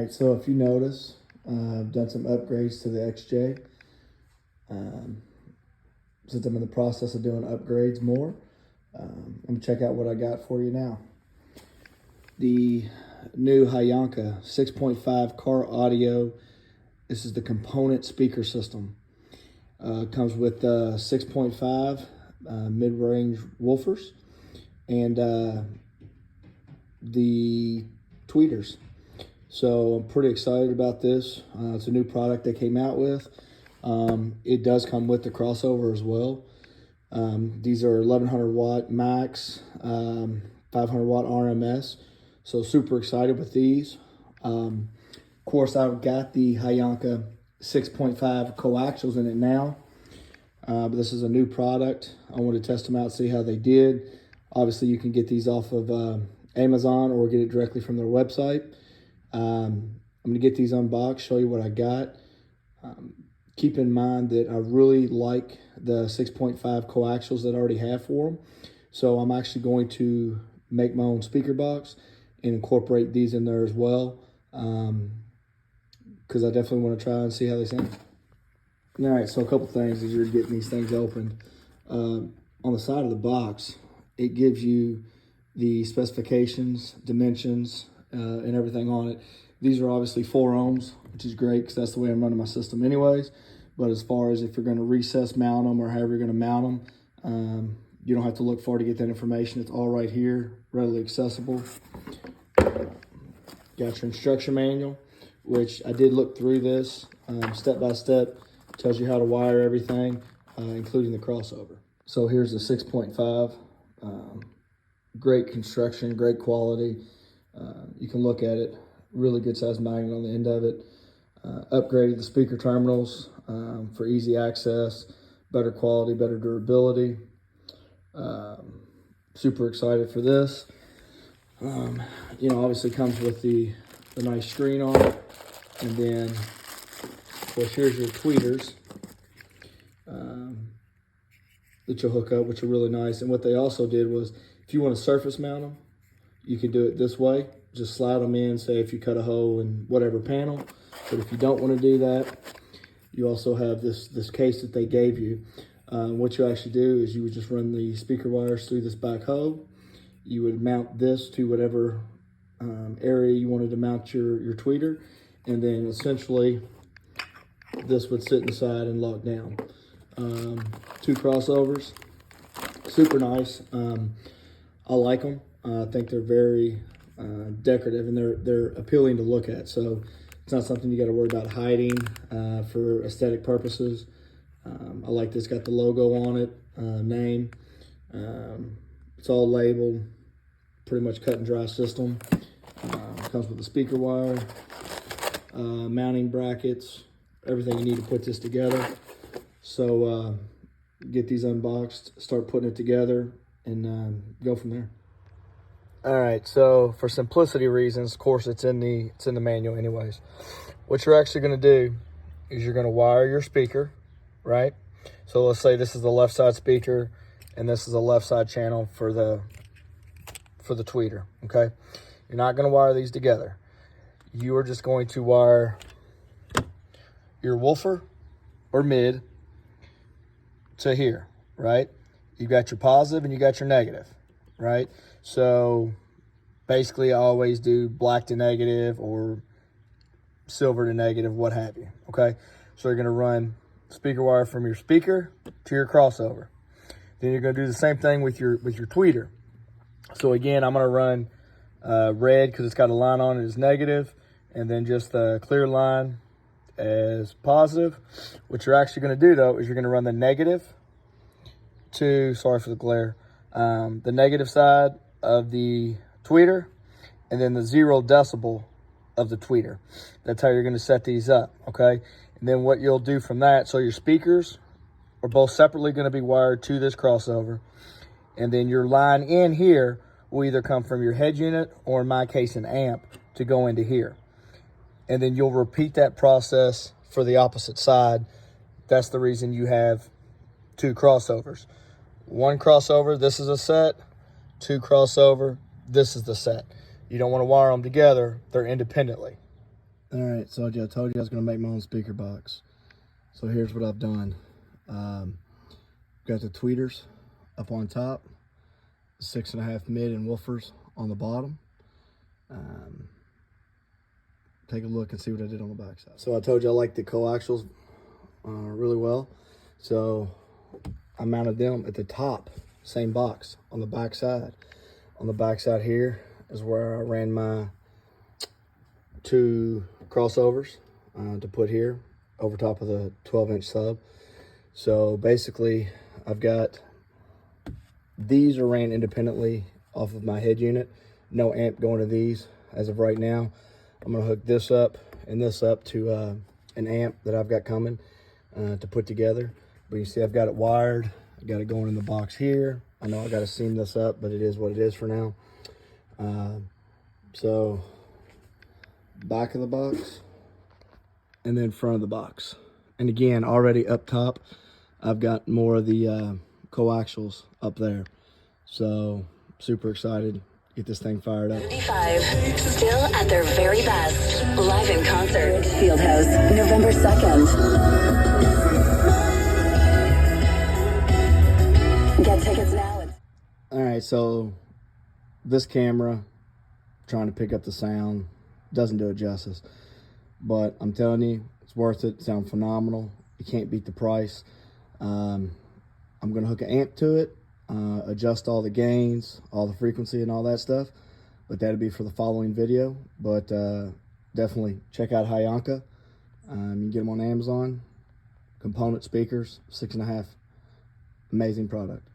right, so if you notice, I've done some upgrades to the XJ. Since I'm in the process of doing upgrades more, I'm gonna check out what I got for you now. The new HYANKA 6.5 car audio. This is the component speaker system. Comes with 6.5 mid-range woofers and the tweeters. So I'm pretty excited about this. It's a new product they came out with. It does come with the crossover as well. These are 1100 watt max, 500 watt RMS. So super excited with these. Of course, I've got the HYANKA 6.5 coaxials in it now. But this is a new product. I wanted to test them out, see how they did. Obviously, you can get these off of Amazon or get it directly from their website. I'm going to get these unboxed, show you what I got. Keep in mind that I really like the 6.5 coaxials that I already have for them. So I'm actually going to make my own speaker box and incorporate these in there as well. Because I definitely want to try and see how they sound. All right, so a couple things as you're getting these things opened. On the side of the box, it gives you the specifications, dimensions, and everything on it. These are obviously 4 ohms, which is great because that's the way I'm running my system anyways. But as far as if you're going to recess mount them or however you're going to mount them, you don't have to look far to get that information. It's all right here, readily accessible. Got your instruction manual, which I did look through this step by step. Tells you how to wire everything, including the crossover. So here's the 6.5. Great construction, great quality. You can look at it. Really good size magnet on the end of it. Upgraded the speaker terminals for easy access, better quality, better durability. Super excited for this. You know, obviously comes with the nice screen on it. And then, of course, here's your tweeters that you'll hook up, which are really nice. And what they also did was, if you want to surface mount them, you can do it this way. Just slide them in, say if you cut a hole in whatever panel. But if you don't want to do that, you also have this case that they gave you. What you actually do is you would just run the speaker wires through this back hole. You would mount this to whatever area you wanted to mount your tweeter. And then essentially, this would sit inside and lock down. 2 crossovers, super nice. I like them. I think they're very decorative and they're appealing to look at. So it's not something you got to worry about hiding for aesthetic purposes. I like this. Got the logo on it, name. It's all labeled. Pretty much cut and dry system. Comes with a speaker wire, mounting brackets, everything you need to put this together. So get these unboxed, start putting it together, and go from there. All right, so for simplicity reasons, of course, it's in the manual anyways. What you're actually going to do is you're going to wire your speaker, right? So let's say this is the left side speaker, and this is the left side channel for the tweeter, okay? You're not going to wire these together. You are just going to wire your woofer or mid to here, right? You got your positive and you got your negative, right? So basically I always do black to negative or silver to negative, what have you, okay? So you're gonna run speaker wire from your speaker to your crossover. Then you're gonna do the same thing with your tweeter. So again, I'm gonna run red because it's got a line on it as negative, and then just the clear line as positive. What you're actually going to do though is you're going to run the negative to, sorry for the glare, the negative side of the tweeter, and then the 0 decibel of the tweeter. That's how you're going to set these up, okay? And then what you'll do from that, so your speakers are both separately going to be wired to this crossover, and then your line in here will either come from your head unit or, in my case, an amp to go into here. And then you'll repeat that process for the opposite side. That's the reason you have 2 crossovers. 1 crossover, this is a set. 2 crossover, this is the set. You don't want to wire them together. They're independently. All right, so I told you I was going to make my own speaker box. So here's what I've done. Got the tweeters up on top, 6.5 mid and woofers on the bottom. Take a look and see what I did on the back side. So I told you I like the coaxials really well. So I mounted them at the top, same box on the back side. On the back side here is where I ran my 2 crossovers to put here over top of the 12-inch sub. So basically I've got, these are ran independently off of my head unit. No amp going to these as of right now. I'm gonna hook this up and this up to an amp that I've got coming to put together. But you see I've got it wired. I got it going in the box here. I know I gotta seam this up, but it is what it is for now. So back of the box and then front of the box. And again, already up top, I've got more of the coaxials up there. So super excited. Get this thing fired up. 55, still at their very best. Live in concert. Fieldhouse, November 2nd. Get tickets now. All right, so this camera, trying to pick up the sound, doesn't do it justice. But I'm telling you, it's worth it. Sound phenomenal. You can't beat the price. I'm gonna hook an amp to it. Adjust all the gains, all the frequency and all that stuff, but that'll be for the following video. But definitely check out HYANKA. You can get them on Amazon. Component speakers, 6.5, amazing product.